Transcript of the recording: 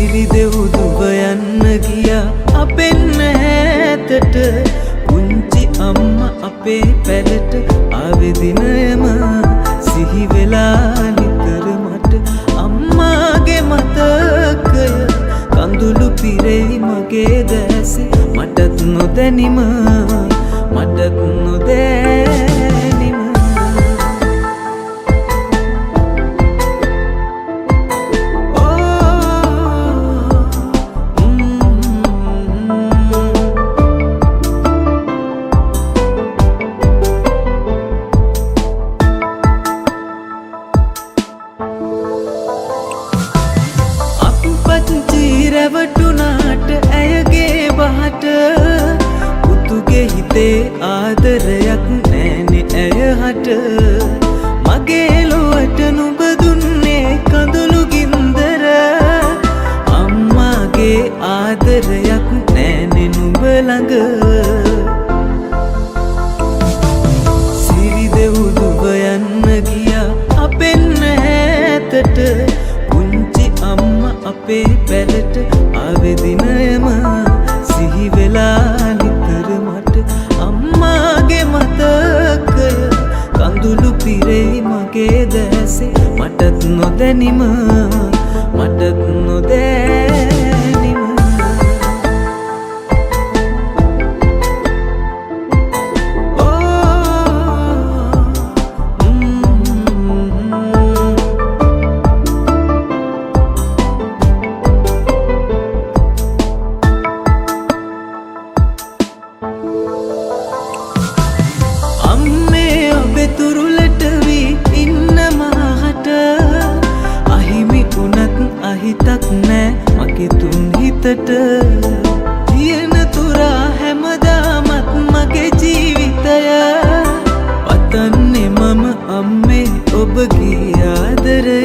සිරිදෙව්දුව යන්න ගියා අපෙන් ඈතට පුංචි අම්මා අපේ පැලට ආවේ දිනයම සිහි වෙලා නිතර මට අම්මාගේ මතකය කඳුළු පිරෙයි මගේ දැසේ මටත් නොදැනිම මටත් නොදැනිම රැවටුනාට ඇයගේ බහට පුතුගේ හිතේ ආදරයක් නෑනේ ඇය හට මගේ ලොවට නුඹ දුන්නේ කඳුළු ගින්දර අම්මාගේ ආදරයක් නෑනේ නුඹ ළඟ සිරිදෙව්දුව යන්න ගියා අපෙන් ඈතට අපේ පැලට ආවේ දිනයම සිහි වෙලා නිතර මට අම්මාගේ මතකය කඳුළු පිරෙයි මගේ දැසේ මටත් නොදැනිම මටත් නොදැනිම තුරුලට වී ඉන්න මාහට අහිමි වුණත් අහිතක් නෑ මගේ තුන් හිතට තියෙන තුරා හැමදාමත් මගේ ජීවිතය පතන්නේ මම අම්මේ ඔබගේ ආදරය